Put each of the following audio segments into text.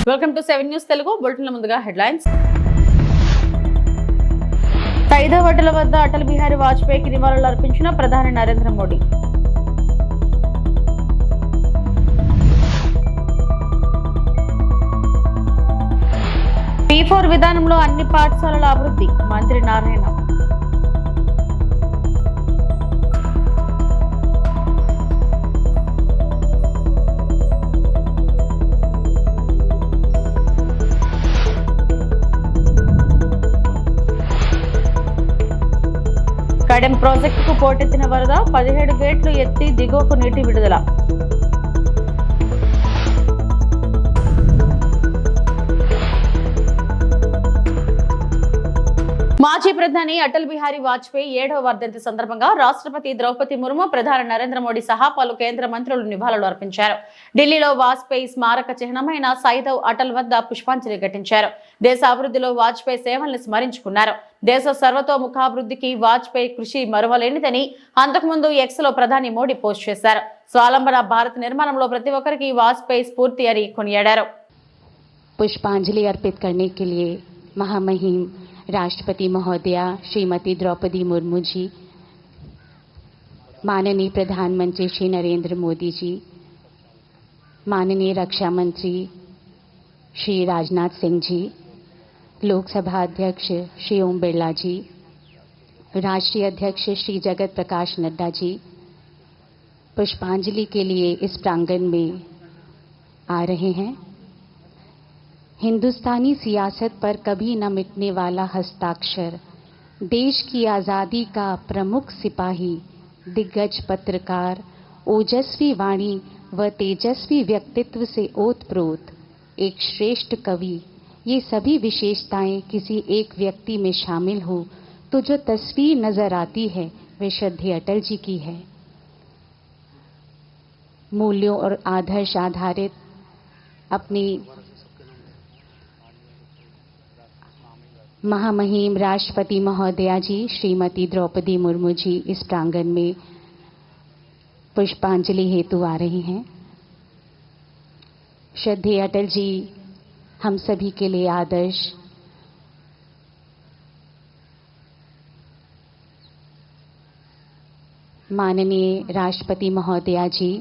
Welcome to 7 news Telugu బులెటిన్ల ముందుగా headlines. 5వ అటల్ వద్ద అటల్ బిహారీ వాజ్పేయికి నివాళులు అర్పించిన ప్రధాని నరేంద్ర మోడీ. P4 విధానంలో అన్ని పాఠశాలల అభివృద్ధి మంత్రి నారాయణ. కడెం ప్రాజెక్టుకు పోటెత్తిన వరద 17 గేట్లు ఎత్తి దిగువకు నీటి విడుదల. మాజీ ప్రధాని అటల్ బిహారీ వాజ్పేయి 7వ వర్ధంతి సందర్భంగా రాష్ట్రపతి ద్రౌపది ముర్ము, ప్రధాని నరేంద్ర మోడీ సహా పలు కేంద్ర మంత్రులు నివాళులు అర్పించారు. ఢిల్లీలో వాజ్పేయి స్మారక చిహ్నమైన సైదవ్ అటల్ వద్ద పుష్పాంజలి ఘటించారు. దేశ అభివృద్ధిలో వాజ్పేయి సేవల్ని స్మరించుకున్నారు. దేశ సర్వతోముఖాభివృద్ధికి వాజ్పేయి కృషి మరువలేనిదని అంతకుముందు ఎక్స్ లో ప్రధాని మోడీ పోస్ట్ చేశారు. స్వావలంబన భారత్ నిర్మాణంలో ప్రతి ఒక్కరికి వాజ్పేయి స్ఫూర్తి అని కొనియాడారు. पुष्पांजलि अर्पित करने के लिए महामहिम राष्ट्रपति महोदया श्रीमती द्रौपदी मुर्मू जी, माननीय प्रधानमंत्री श्री नरेंद्र मोदी जी, माननीय रक्षा मंत्री श्री राजनाथ सिंह जी, लोकसभा अध्यक्ष श्री ओम बिरला जी, राष्ट्रीय अध्यक्ष श्री जगत प्रकाश नड्डा जी पुष्पांजलि के लिए इस प्रांगण में आ रहे हैं. हिंदुस्तानी सियासत पर कभी न मिटने वाला हस्ताक्षर, देश की आज़ादी का प्रमुख सिपाही, दिग्गज पत्रकार, ओजस्वी वाणी व तेजस्वी व्यक्तित्व से ओतप्रोत एक श्रेष्ठ कवि, ये सभी विशेषताएं किसी एक व्यक्ति में शामिल हो तो जो तस्वीर नजर आती है वे श्रद्धेय अटल जी की है. मूल्यों और आदर्श आधारित अपनी महामहिम राष्ट्रपति महोदया जी श्रीमती द्रौपदी मुर्मू जी इस प्रांगण में पुष्पांजलि हेतु आ रही हैं. श्रद्धेय अटल जी हम सभी के लिए आदर्श, माननीय राष्ट्रपति महोदया जी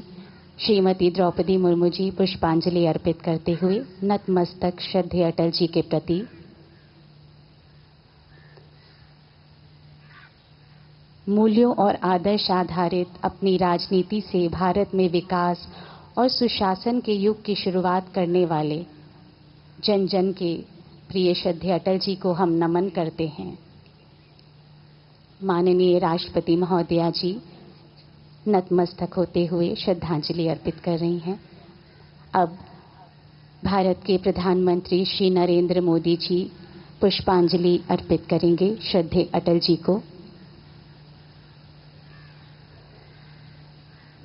श्रीमती द्रौपदी मुर्मू जी पुष्पांजलि अर्पित करते हुए नतमस्तक श्रद्धेय अटल जी के प्रति. मूल्यों और आदर्श आधारित अपनी राजनीति से भारत में विकास और सुशासन के युग की शुरुआत करने वाले जन जन के प्रिय श्रद्धेय अटल जी को हम नमन करते हैं. माननीय राष्ट्रपति महोदया जी नतमस्तक होते हुए श्रद्धांजलि अर्पित कर रही हैं. अब भारत के प्रधानमंत्री श्री नरेंद्र मोदी जी पुष्पांजलि अर्पित करेंगे श्रद्धेय अटल जी को.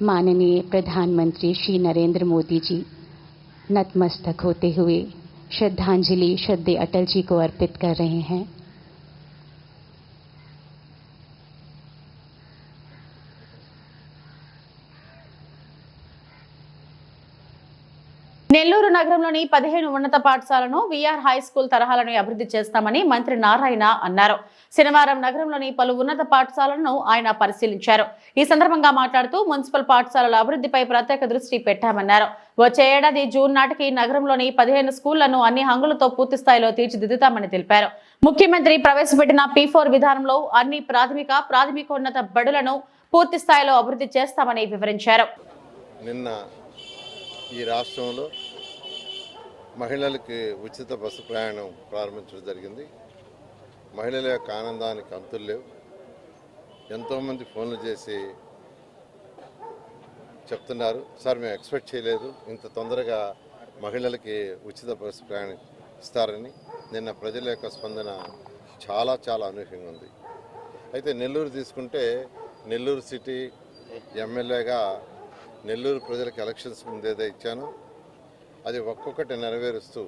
माननीय प्रधानमंत्री श्री नरेंद्र मोदी जी नतमस्तक होते हुए श्रद्धांजलि श्रद्धेय अटल जी को अर्पित कर रहे हैं. నెల్లూరు నగరంలోని 15 ఉన్నత పాఠశాలను విఆర్ హై స్కూల్ తరహాలను అభివృద్ధి చేస్తామని మంత్రి నారాయణ అన్నారు. శనివారం నగరంలోని పలు ఉన్నత పాఠశాలను ఆయన పరిశీలించారు. ఈ సందర్భంగా మాట్లాడుతూ మున్సిపల్ పాఠశాలల అభివృద్ధిపై ప్రత్యేక దృష్టి పెట్టామన్నారు. వచ్చే ఏడాది జూన్ నాటికి నగరంలోని 15 స్కూళ్లను అన్ని హంగులతో పూర్తి స్థాయిలో తీర్చిదిద్దుతామని తెలిపారు. ముఖ్యమంత్రి ప్రవేశపెట్టిన P4 విధానంలో అన్ని ప్రాథమికోన్నత బడులను పూర్తి స్థాయిలో అభివృద్ధి చేస్తామని వివరించారు. నిన్న ఈ రాష్ట్రంలో మహిళలకి ఉచిత బస్సు ప్రయాణం ప్రారంభించడం జరిగింది. మహిళల యొక్క ఆనందానికి అంతులు లేవు. ఎంతోమంది ఫోన్లు చేసి చెప్తున్నారు, సార్ మేము ఎక్స్పెక్ట్ చేయలేదు ఇంత తొందరగా మహిళలకి ఉచిత బస్సు ప్రయాణం ఇస్తారని. నిన్న ప్రజల యొక్క స్పందన చాలా చాలా అనూహ్యంగా ఉంది. అయితే నెల్లూరు తీసుకుంటే నెల్లూరు సిటీ ఎమ్మెల్యేగా నెల్లూరు ప్రజలకు ఎలక్షన్స్ ముందేదో ఇచ్చాను, అది ఒక్కొక్కటి నెరవేరుస్తూ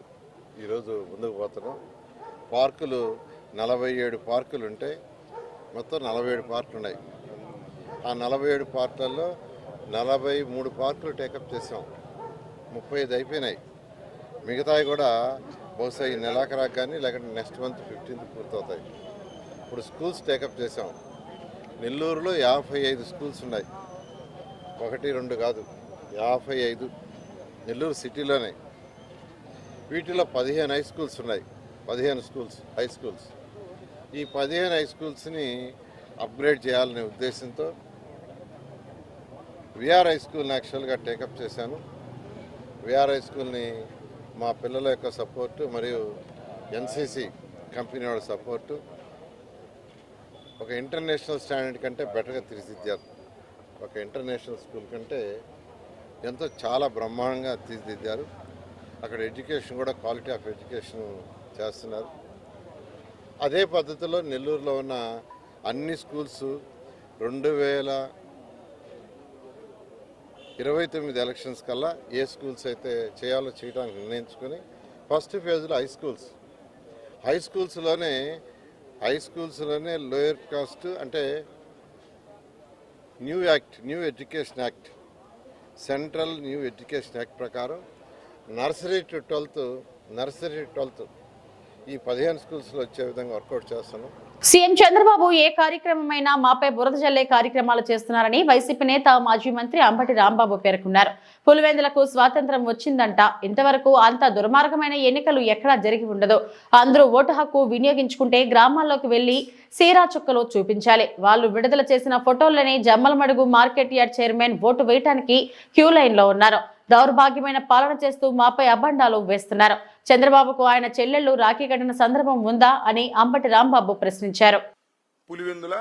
ఈరోజు ముందుకు పోతున్నాం. పార్కులు 47 పార్కులు ఉంటే మొత్తం 47 పార్కులు ఉన్నాయి. ఆ 47 పార్కులలో 43 పార్కులు టేకప్ చేసాం, 35 అయిపోయినాయి. మిగతాయి కూడా బహుశా ఈ నెలాఖరాకు కానీ లేకపోతే నెక్స్ట్ మంత్ 15th పూర్తవుతాయి. ఇప్పుడు స్కూల్స్ టేకప్ చేసాం. నెల్లూరులో 55 స్కూల్స్ ఉన్నాయి, 1, 2 కాదు, 55 నెల్లూరు సిటీలోనే. వీటిలో 15 హై స్కూల్స్ ఉన్నాయి, 15 స్కూల్స్ హై స్కూల్స్. ఈ 15 హై స్కూల్స్ని అప్గ్రేడ్ చేయాలనే ఉద్దేశంతో విఆర్ హై స్కూల్ని యాక్చువల్గా టేకప్ చేశాను. విఆర్ హై స్కూల్ని మా పిల్లల యొక్క సపోర్టు మరియు ఎన్సిసి కంపెనీ వాళ్ళ సపోర్టు ఒక ఇంటర్నేషనల్ స్టాండర్డ్ కంటే బెటర్గా తీర్చిదిద్దారు. ఒక ఇంటర్నేషనల్ స్కూల్ కంటే ఎంతో చాలా బ్రహ్మాండంగా తీర్చిదిద్దారు. అక్కడ ఎడ్యుకేషన్ కూడా క్వాలిటీ ఆఫ్ ఎడ్యుకేషన్ చేస్తున్నారు. అదే పద్ధతిలో నెల్లూరులో ఉన్న అన్ని స్కూల్స్ 2029 ఎలక్షన్స్ కల్లా ఏ స్కూల్స్ అయితే చేయాలో చేయడానికి నిర్ణయించుకొని ఫస్ట్ ఫేజ్లో హై స్కూల్స్లోనే లోయర్ కాస్ట్ అంటే new education act, central new education act ప్రకారం నర్సరీ టు 12th ఈ 15 స్కూల్స్లో వచ్చే విధంగా వర్కౌట్ చేస్తున్నాం. సీఎం చంద్రబాబు ఏ కార్యక్రమమైనా మాపై బురద జల్లే కార్యక్రమాలు చేస్తున్నారని వైసీపీ నేత మాజీ మంత్రి అంబటి రాంబాబు పేర్కొన్నారు. పులివెందులకు స్వాతంత్రం వచ్చిందంట, ఇంతవరకు అంత దుర్మార్గమైన ఎన్నికలు ఎక్కడా జరిగి ఉండదు. అందరూ ఓటు హక్కు వినియోగించుకుంటే గ్రామాల్లోకి వెళ్లి సీరా చుక్కలో చూపించాలి. వాళ్ళు విడుదల చేసిన ఫోటోలని Jammalamadugu market yard chairman vote వేయటానికి క్యూ లైన్ లో ఉన్నారు. దౌర్భాగ్యమైన పాలన చేస్తూ మాపై అబండాలు వేస్తున్నారు. చంద్రబాబుకు ఆయన చెల్లెళ్లు రాఖీ కట్టిన సందర్భం ఉందా అని అంబటి రాంబాబు ప్రశ్నించారు. పులివెందుల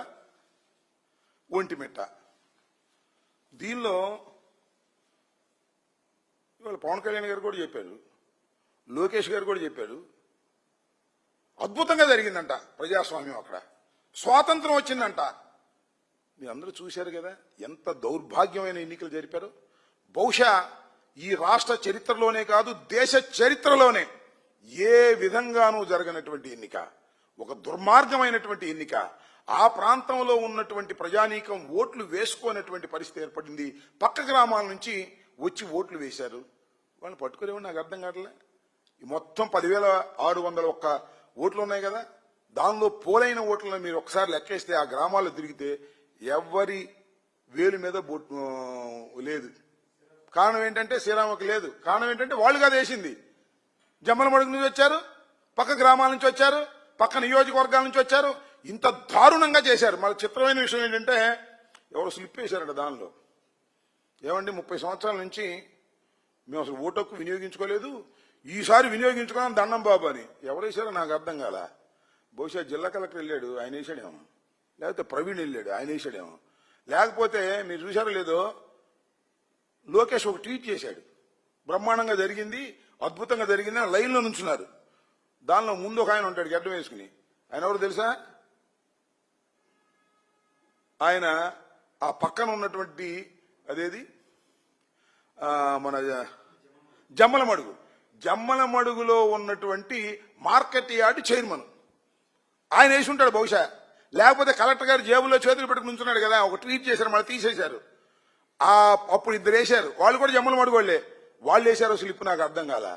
ఒంటిమిట్ట దీనిలో ఇవాళ పవన్ కళ్యాణ్ గారు కూడా చెప్పారు, లోకేష్ గారు కూడా చెప్పారు, అద్భుతంగా జరిగిందంట ప్రజాస్వామ్యం. అక్కడ స్వాతంత్రం వచ్చిందంట. మీరు అందరూ చూశారు కదా ఎంత దౌర్భాగ్యమైన ఎన్నికలు జరిపారు. బహుశా ఈ రాష్ట్ర చరిత్రలోనే కాదు దేశ చరిత్రలోనే ఏ విధంగానూ జరగనటువంటి ఎన్నిక, ఒక దుర్మార్గమైనటువంటి ఎన్నిక. ఆ ప్రాంతంలో ఉన్నటువంటి ప్రజానీకం ఓట్లు వేసుకోనటువంటి పరిస్థితి ఏర్పడింది. పక్క గ్రామాల నుంచి వచ్చి ఓట్లు వేశారు. వాళ్ళని పట్టుకునేవాడు నాకు అర్థం కావట్లే. ఈ మొత్తం 10,601 ఓట్లు ఉన్నాయి కదా, దానిలో పోలైన ఓట్లను మీరు ఒకసారి లెక్కేస్తే ఆ గ్రామాల్లో తిరిగితే ఎవరి వేలు మీద లేదు. కారణం ఏంటంటే శ్రీరామకు లేదు. కారణం ఏంటంటే వాళ్ళు కాదు వేసింది. జమ్మలమడుగు నుంచి వచ్చారు, పక్క గ్రామాల నుంచి వచ్చారు, పక్క నియోజకవర్గాల నుంచి వచ్చారు. ఇంత దారుణంగా చేశారు. మళ్ళీ చిత్రమైన విషయం ఏంటంటే ఎవరు స్లిప్ వేశారట దానిలో. ఏమండి 30 సంవత్సరాల నుంచి మేము అసలు ఓటకు వినియోగించుకోలేదు, ఈసారి వినియోగించుకున్నాం దండం బాబు అని ఎవరు వేశారో నాకు అర్థం కాల. బహుశా జిల్లా కలెక్టర్ వెళ్ళాడు, ఆయన వేసాడేమో, లేకపోతే ప్రవీణ్ వెళ్ళాడు, ఆయన వేసాడేమో, లేకపోతే మీరు చూశారో లేదో లోకేష్ ఒక ట్వీట్ చేశాడు, బ్రహ్మాండంగా జరిగింది, అద్భుతంగా జరిగింది అని లైన్లో నుంచున్నారు. దానిలో ముందు ఒక ఆయన ఉంటాడు గడ్డం వేసుకుని, ఆయన ఎవరు తెలుసా? ఆయన ఆ పక్కన ఉన్నటువంటి అదేది మన జమ్మలమడుగులో ఉన్నటువంటి మార్కెట్ యార్డ్ చైర్మన్ ఆయన వేసి ఉంటాడు బహుశా. లేకపోతే కలెక్టర్ గారు జేబులో చేతులు పెట్టుకుని ఉంచున్నాడు కదా, ఒక ట్వీట్ చేశారు, మళ్ళీ తీసేశారు. అప్పుడు ఇద్దరు వేశారు, వాళ్ళు కూడా జమ్మలమడుగు వాళ్ళే. వాళ్ళు వేశారో స్లిప్ నాకు అర్థం కాల.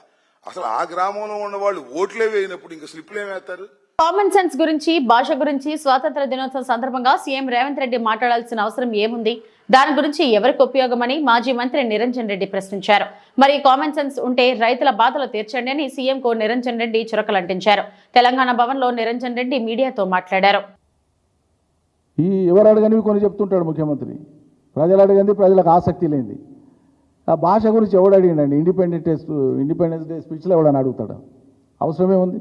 అసలు ఆ గ్రామంలో ఉన్న వాళ్ళు ఓట్లే వేయినప్పుడు ఇంకా స్లిప్లు ఏమేస్తారు? కామన్ సెన్స్ గురించి, భాష గురించి స్వాతంత్ర దినోత్సవం సందర్భంగా సీఎం రేవంత్ రెడ్డి మాట్లాడాల్సిన అవసరం ఏముంది? దాని గురించి ఎవరికి ఉపయోగమని మాజీ మంత్రి నిరంజన్ రెడ్డి ప్రశ్నించారు. మరి కామన్ సెన్స్ ఉంటే రైతుల బాధలు తీర్చండి అని సీఎంకు నిరంజన్ రెడ్డి చురకలంటించారు. తెలంగాణ భవన్ లో నిరంజన్ రెడ్డి మీడియాతో మాట్లాడారు. ఎవరు అడగనివి కొన్ని చెప్తుంటాడు ముఖ్యమంత్రి, ప్రజలు అడగంది ప్రజలకు ఆసక్తి లేనిది. ఆ భాష గురించి ఎవడు అడిగిండండి? ఇండిపెండెన్స్ డే స్పీచ్లో ఎవడని అడుగుతాడు? అవసరమే ఉంది.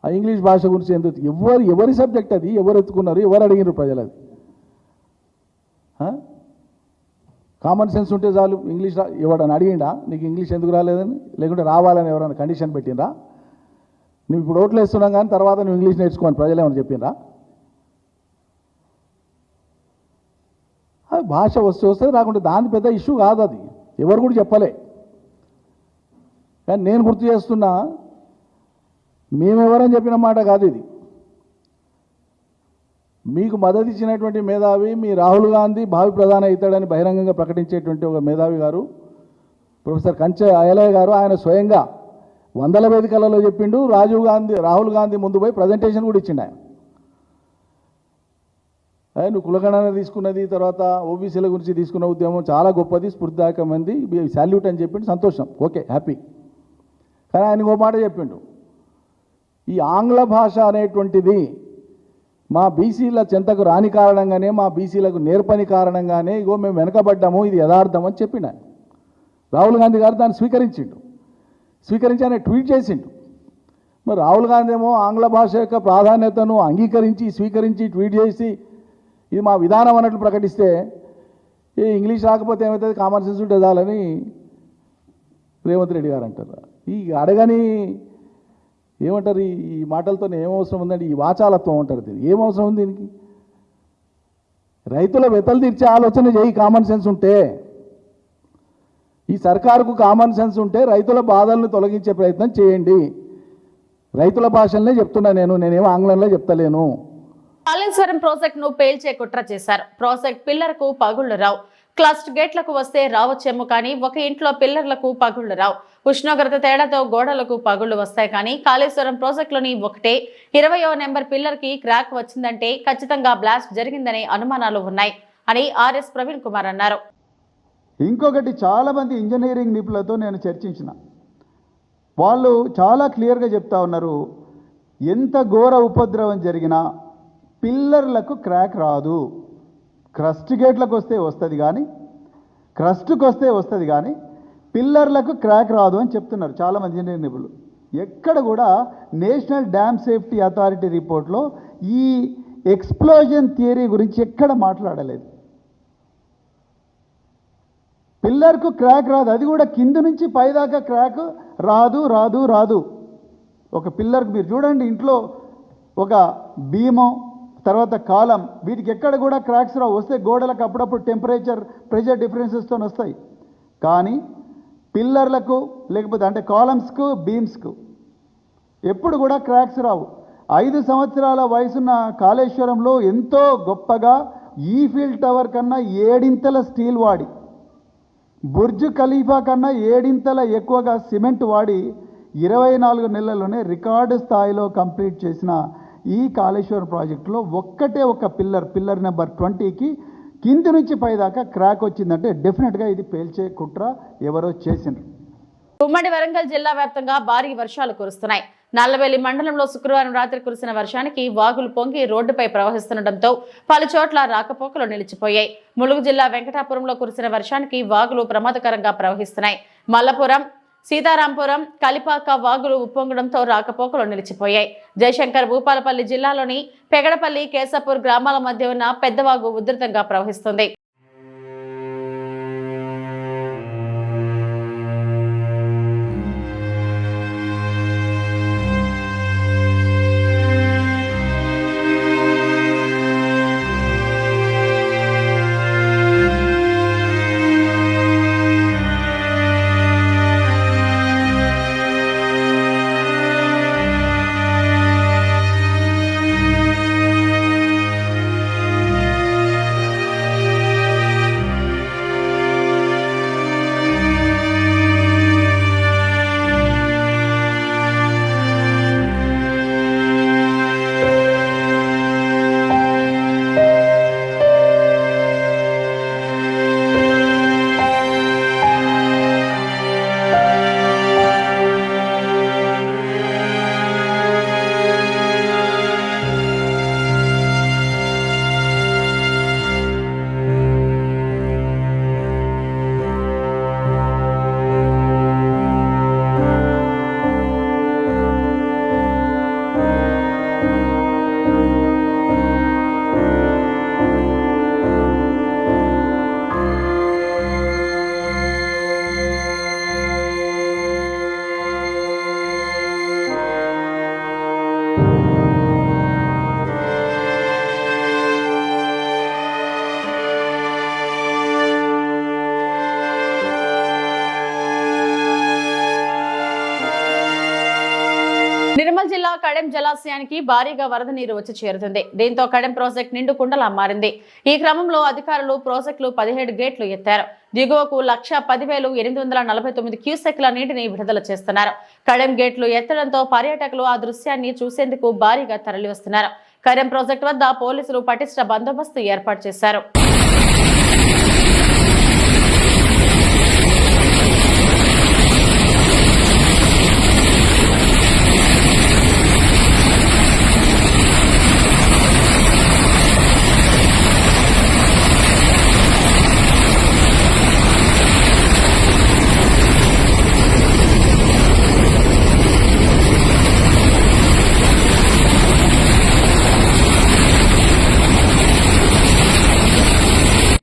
ఆ ఇంగ్లీష్ భాష గురించి ఎందుకు? ఎవరి సబ్జెక్ట్ అది? ఎవరు ఎత్తుకున్నారు? ఎవరు అడిగినారు ప్రజలు? అది కామన్ సెన్స్ ఉంటే చాలు. ఇంగ్లీష్ ఎవడని అడిగిండా నీకు ఇంగ్లీష్ ఎందుకు రాలేదని? లేకుంటే రావాలని ఎవరైనా కండిషన్ పెట్టినరా? నువ్వు ఇప్పుడు ఓట్లు వేస్తున్నాం కానీ తర్వాత నువ్వు ఇంగ్లీష్ నేర్చుకోని ప్రజలు ఏమైనా చెప్పినరా? భాష వస్తే రాకుంటే దాని పెద్ద ఇష్యూ కాదు, అది ఎవరు కూడా చెప్పలే. కానీ నేను గుర్తు చేస్తున్నా, మేమెవరని చెప్పిన మాట కాదు ఇది. మీకు మద్దతు ఇచ్చినటువంటి మేధావి మీ రాహుల్ గాంధీ భావి ప్రధాని అవుతాడని బహిరంగంగా ప్రకటించేటువంటి ఒక మేధావి గారు ప్రొఫెసర్ కంచె అయలయ్య గారు ఆయన స్వయంగా వందల వేదికలలో చెప్పిండు. రాహుల్ గాంధీ ముందు పోయి ప్రజెంటేషన్ కూడా ఇచ్చిండు ఆయన. నువ్వు కులగణన తీసుకున్నది, తర్వాత ఓబీసీల గురించి తీసుకున్న ఉద్యమం చాలా గొప్పది, స్ఫూర్తిదాయకమైంది, శాల్యూట్ అని చెప్పిండు. సంతోషం, ఓకే, హ్యాపీ. కానీ ఆయన ఇంకో మాట చెప్పిండు, ఈ ఆంగ్ల భాష అనేటువంటిది మా బీసీల చెంతకు రాని కారణంగానే, మా బీసీలకు నేర్పని కారణంగానే ఇగో మేము వెనకబడ్డాము, ఇది యథార్థం అని చెప్పిండు ఆయన. రాహుల్ గాంధీ గారు దాన్ని స్వీకరించి ఆయన ట్వీట్ చేసిండు. మరి రాహుల్ గాంధీ ఏమో ఆంగ్ల భాష యొక్క ప్రాధాన్యతను స్వీకరించి ట్వీట్ చేసి ఇది మా విధానం అన్నట్లు ప్రకటిస్తే, ఏ ఇంగ్లీష్ రాకపోతే ఏమవుతుంది, కామన్ సెన్స్ ఉంటే చాలని రేవంత్ రెడ్డి గారు అంటారు. ఈ అడగని ఏమంటారు, ఈ మాటలతో ఏమవసరం ఉందండి, ఈ వాచాలత్వం అంటారు. దీనికి ఏమవసరం ఉంది? దీనికి రైతుల వెతలు తీర్చే ఆలోచన చేయి, కామన్ సెన్స్ ఉంటే. ఈ సర్కారుకు కామన్ సెన్స్ ఉంటే రైతుల బాధలను తొలగించే ప్రయత్నం చేయండి. రైతుల భాషలనే చెప్తున్నా, నేనేమో ఆంగ్లంలో చెప్తలేను. కాళేశ్వరం ప్రాజెక్ట్ ను పేల్చే కుట్ర చేశారు. ప్రాజెక్ట్ పిల్లర్ కు పగుళ్లు రావు. క్లస్ట్ గేట్లకు వస్తే రావచ్చేమో కానీ ఒక ఇంట్లో పిల్లర్లకు పగుళ్లు రావు. ఉష్ణోగ్రత తేడాతో గోడలకు పగుళ్లు వస్తాయి కానీ కాళేశ్వరం ప్రాజెక్టులోని ఒకటే 20వ నెంబర్ పిల్లర్ కి క్రాక్ వచ్చిందంటే ఖచ్చితంగా బ్లాస్ట్ జరిగిందనే అనుమానాలు ఉన్నాయి అని ఆర్ఎస్ ప్రవీణ్ కుమార్ అన్నారు. ఇంకొకటి, చాలామంది ఇంజనీరింగ్ నిపుణులతో నేను చర్చించిన వాళ్ళు చాలా క్లియర్గా చెప్తా ఉన్నారు, ఎంత ఘోర ఉపద్రవం జరిగినా పిల్లర్లకు క్రాక్ రాదు. క్రస్ట్ గేట్లకు వస్తే వస్తుంది కానీ, క్రస్ట్కి వస్తే వస్తుంది కానీ పిల్లర్లకు క్రాక్ రాదు అని చెప్తున్నారు చాలామంది ఇంజనీరింగ్ నిపుణులు. ఎక్కడ కూడా నేషనల్ డ్యామ్ సేఫ్టీ అథారిటీ రిపోర్ట్లో ఈ ఎక్స్ప్లోజన్ థియరీ గురించి ఎక్కడ మాట్లాడలేదు. పిల్లర్కు క్రాక్ రాదు, అది కూడా కింద నుంచి పైదాకా క్రాక్ రాదు. ఒక పిల్లర్కి మీరు చూడండి, ఇంట్లో ఒక బీమో తర్వాత కాలం, వీటికి ఎక్కడ కూడా క్రాక్స్ రావు. వస్తే గోడలకు అప్పుడప్పుడు ప్రెషర్ డిఫరెన్సెస్తో వస్తాయి. కానీ పిల్లర్లకు లేకపోతే అంటే కాలమ్స్కు బీమ్స్కు ఎప్పుడు కూడా క్రాక్స్ రావు. 5 సంవత్సరాల వయసున్న కాళేశ్వరంలో ఎంతో గొప్పగా ఈఫిల్ టవర్ కన్నా 7 స్టీల్ వాడి, బుర్జ్ ఖలీఫా కన్నా 7 ఎక్కువగా సిమెంట్ వాడి 24 నెలల్లోనే రికార్డు స్థాయిలో కంప్లీట్ చేసిన ఈ కాళేశ్వరం ప్రాజెక్టులో ఒక్కటే ఒక పిల్లర్ నెంబర్ 20కి కింది నుంచి పైదాకా క్రాక్ వచ్చిందంటే డెఫినెట్గా ఇది పేల్చే కుట్ర ఎవరో చేసిండ్రు. ఉమ్మడి వరంగల్ జిల్లా వ్యాప్తంగా భారీ వర్షాలు కురుస్తున్నాయి. నల్లబెల్లి మండలంలో శుక్రవారం రాత్రి కురిసిన వర్షానికి వాగులు పొంగి రోడ్డుపై ప్రవహిస్తుండటంతో పలు చోట్ల రాకపోకలు నిలిచిపోయాయి. ములుగు జిల్లా వెంకటాపురంలో కురిసిన వర్షానికి వాగులు ప్రమాదకరంగా ప్రవహిస్తున్నాయి. మల్లపురం, సీతారాంపురం, కలిపాక వాగులు ఉప్పొంగడంతో రాకపోకలు నిలిచిపోయాయి. జయశంకర్ భూపాలపల్లి జిల్లాలోని పెగడపల్లి, కేశపూర్ గ్రామాల మధ్య ఉన్న పెద్దవాగు ఉధృతంగా ప్రవహిస్తుంది. నిర్మల్ జిల్లా కడెం జలాశయానికి భారీగా వరద నీరు వచ్చి చేరుతుంది. దీంతో కడెం ప్రాజెక్ట్ నిండు కుండలా మారింది. ఈ క్రమంలో అధికారులు ప్రాజెక్టులు 17 గేట్లు ఎత్తారు. దిగువకు 1,10,849 క్యూసెక్ల నీటిని విడుదల చేస్తున్నారు. కడెం గేట్లు ఎత్తడంతో పర్యాటకులు ఆ దృశ్యాన్ని చూసేందుకు భారీగా తరలివస్తున్నారు. కడెం ప్రాజెక్టు వద్ద పోలీసులు పటిష్ట బందోబస్తు ఏర్పాటు చేశారు.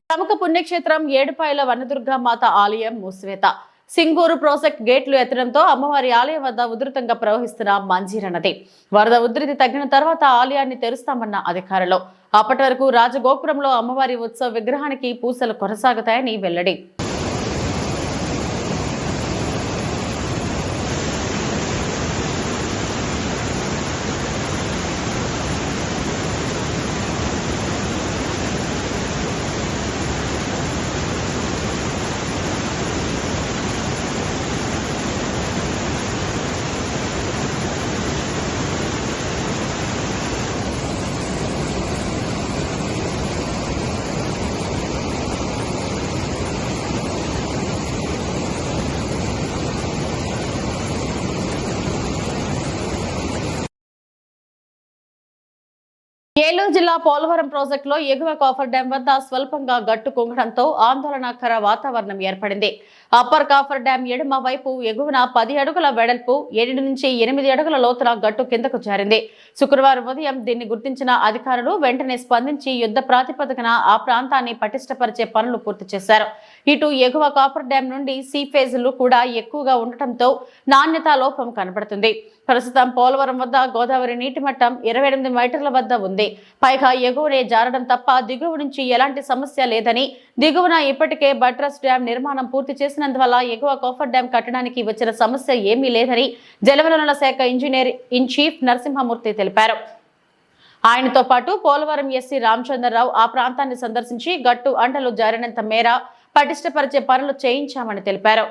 ప్రముఖ పుణ్యక్షేత్రం ఏడుపాయల వనదుర్గామాత ఆలయం మూసివేత. సింగూరు ప్రాజెక్ట్ గేట్లు ఎత్తడంతో అమ్మవారి ఆలయం వద్ద ఉధృతంగా ప్రవహిస్తున్న మంజీర నది వరద ఉధృతి తగ్గిన తర్వాత ఆలయాన్ని తెరుస్తామన్న అధికారులు. అప్పటి వరకు రాజగోపురంలో అమ్మవారి ఉత్సవ విగ్రహానికి పూజలు కొనసాగుతాయని వెల్లడి. ఏలూరు జిల్లా పోలవరం ప్రాజెక్టులో ఎగువ కాఫర్ డ్యాం వద్ద స్వల్పంగా గట్టు కుంగడంతో ఆందోళనకర వాతావరణం ఏర్పడింది. అప్పర్ కాఫర్ డ్యాం ఎడమ వైపు ఎగువన 10 అడుగుల వెడల్పు 7 నుంచి 8 అడుగుల లోతున గట్టు కిందకు జారింది. శుక్రవారం ఉదయం దీన్ని గుర్తించిన అధికారులు వెంటనే స్పందించి యుద్ధ ప్రాతిపదికన ఆ ప్రాంతాన్ని పటిష్టపరిచే పనులు పూర్తి చేశారు. ఇటు ఎగువ కాఫర్ డ్యాం నుండి సీఫేజులు కూడా ఎక్కువగా ఉండటంతో నాణ్యతా లోపం కనబడుతుంది. ప్రస్తుతం పోలవరం వద్ద గోదావరి నీటి మట్టం 28 మీటర్ల వద్ద ఉంది. పైగా ఎగువనే జారడం తప్ప దిగువ నుంచి ఎలాంటి సమస్య లేదని, దిగువన ఇప్పటికే బట్రస్ డ్యాం నిర్మాణం పూర్తి చేసినందువల్ల ఎగువ కాఫర్ డ్యాం కట్టడానికి వచ్చిన సమస్య ఏమీ లేదని జలవనరుల శాఖ ఇంజనీర్ ఇన్ చీఫ్ నరసింహమూర్తి తెలిపారు. ఆయనతో పాటు పోలవరం ఎస్సీ రామచంద్రరావు ఆ ప్రాంతాన్ని సందర్శించి గట్టు అంటలు జారినంత మేర పటిష్టపరిచే పనులు చేయించామని తెలిపారు.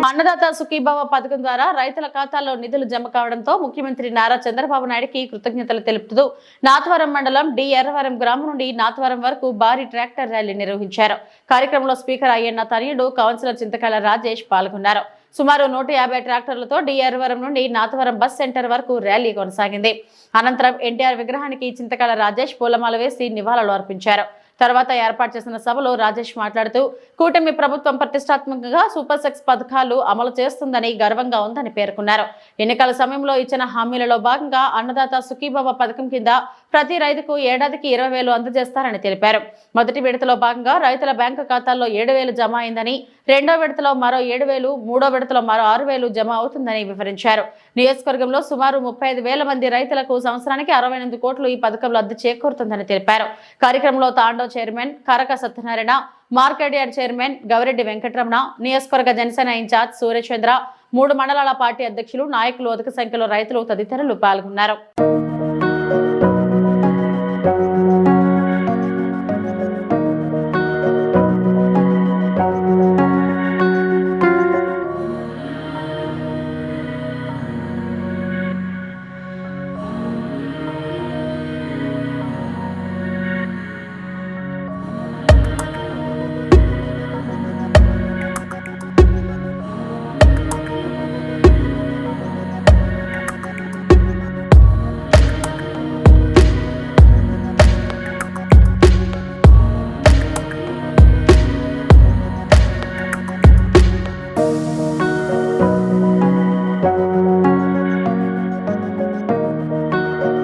అన్నదాత సుఖీభావ పథకం ద్వారా రైతుల ఖాతాల్లో నిధులు జమ కావడంతో ముఖ్యమంత్రి నారా చంద్రబాబు నాయుడుకి కృతజ్ఞతలు తెలుపుతూ నాతవరం మండలం డి ఎర్రవరం గ్రామం నుండి నాతవరం వరకు భారీ ట్రాక్టర్ ర్యాలీ నిర్వహించారు. కార్యక్రమంలో స్పీకర్ అయ్యన్న తనయుడు కౌన్సిలర్ చింతకాయల రాజేష్ పాల్గొన్నారు. సుమారు 150 ట్రాక్టర్లతో డి ఎర్రవరం నుండి నాతవరం బస్ సెంటర్ వరకు ర్యాలీ కొనసాగింది. అనంతరం ఎన్టీఆర్ విగ్రహానికి చింతకాయల రాజేష్ పూలమాల వేసి నివాళులు అర్పించారు. తర్వాత ఏర్పాటు చేసిన సభలో రాజేష్ మాట్లాడుతూ కూటమి ప్రభుత్వం ప్రతిష్టాత్మకంగా సూపర్ సిక్స్ పథకాలు అమలు చేస్తుందని గర్వంగా ఉందని పేర్కొన్నారు. ఎన్నికల సమయంలో ఇచ్చిన హామీలలో భాగంగా అన్నదాత సుఖీభవ పథకం కింద ప్రతి రైతుకు ఏడాదికి 20,000 అందజేస్తారని తెలిపారు. మొదటి విడతలో భాగంగా రైతుల బ్యాంకు ఖాతాల్లో 7,000 జమ అయిందని, రెండో విడతలో మరో 7,000, మూడో విడతలో మరో 6,000 జమ అవుతుందని వివరించారు. నియోజకవర్గంలో సుమారు 35,000 మంది రైతులకు సంవత్సరానికి 68 కోట్లు ఈ పథకం లబ్ధి చేకూరుతుందని తెలిపారు. కార్యక్రమంలో తాండో chairman Karaka Satyanarayana, market yard chairman Gowreddy Venkataramana, నియోజకవర్గ జనసేన ఇన్ఛార్జ్ సూర్యచంద్ర, 3 మండలాల పార్టీ అధ్యక్షులు, నాయకులు, అధిక సంఖ్యలో రైతులు తదితరులు పాల్గొన్నారు.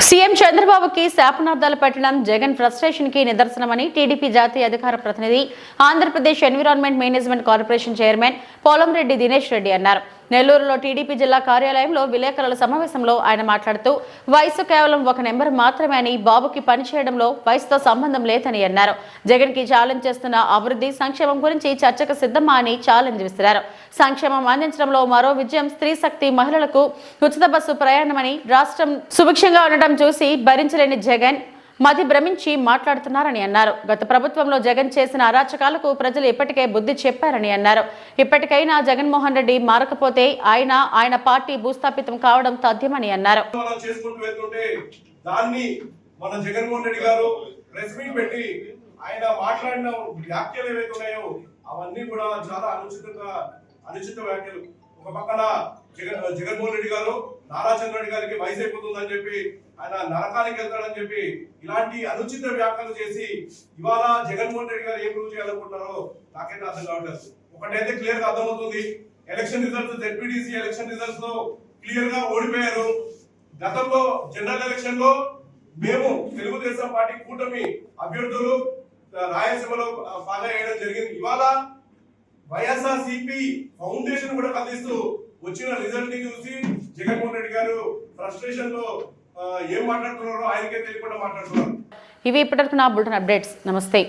సీఎం చంద్రబాబుకి శాపనార్థాలు పెట్టడం జగన్ ఫ్రస్ట్రేషన్ కి నిదర్శనమని టీడీపీ జాతీయ అధికార ప్రతినిధి, Andhra Pradesh environment management corporation chairman Polamreddy Dinesh Reddy అన్నారు. నెల్లూరులో టీడీపీ జిల్లా కార్యాలయంలో విలేకరుల సమావేశంలో ఆయన మాట్లాడుతూ వయసు కేవలం ఒక నెంబర్ మాత్రమే అని, బాబుకి పనిచేయడంలో వయసుతో సంబంధం లేదని అన్నారు. జగన్ కి ఛాలెంజ్ చేస్తున్న అభివృద్ధి, సంక్షేమం గురించి చర్చకు సిద్ధమా అని ఛాలెంజ్ విసిరారు. సంక్షేమం అందించడంలో మరో విజయం స్త్రీ శక్తి, మహిళలకు ఉచిత బస్సు ప్రయాణమని, రాష్ట్రం సుభిక్షంగా ఉండటం చూసి భరించలేని జగన్ మతి భ్రమించి మాట్లాడుతున్నారని అన్నారు. గత ప్రభుత్వంలో జగన్ చేసిన అరాచకాలకు ప్రజలు ఇప్పటికే బుద్ధి చెప్పారని అన్నారు. ఇప్పటికైనా జగన్మోహన్ రెడ్డి మారకపోతే ఆయన పార్టీ భూస్థాపితం కావడం తథ్యమని అన్నారు. మన జగన్మోహన్ రెడ్డి గారు ప్రెస్ మీట్ పెట్టి ఆయన మాట్లాడిన వ్యాఖ్యలు ఏవైతే ఉన్నాయో అవన్నీ కూడా చాలా అనుచిత వ్యాఖ్యలు. ఒక పక్కన జగన్మోహన్ రెడ్డి గారు నారా చంద్రరెడ్డి గారికి వయసు అయిపోతుందని చెప్పి ఆయన నరకానికి వెళ్తాడని చెప్పి ఇలాంటి అనుచిత వ్యాఖ్యలు చేసి ఇవాళ జగన్మోహన్ రెడ్డి గారు ఏం ప్రూవ్ చేయాలనుకుంటున్నారో నాకైతే అర్థం కావట్లేదు. ఒకటైతే క్లియర్ గా అర్థమవుతుంది, election results ZPTC election results లో క్లియర్ గా ఓడిపోయారు. గతంలో జనరల్ ఎలక్షన్ లో మేము తెలుగుదేశం పార్టీ కూటమి అభ్యర్థులు రాయలసీమలో బాగా వేయడం జరిగింది. ఇవాళ వైఎస్ఆర్సీపీ ఫౌండేషన్ కూడా కదిలిస్తూ వచ్చిన రిజల్ట్ ని చూసి జగన్మోహన్ రెడ్డి గారు ఫ్రస్ట్రేషన్ లో ఏం మాట్లాడుతున్నారో ఆయనకే తెలియకుండా మాట్లాడుతున్నారు. ఇవి ఇప్పటివరకు నా బులెటిన్ అప్డేట్స్. నమస్తే.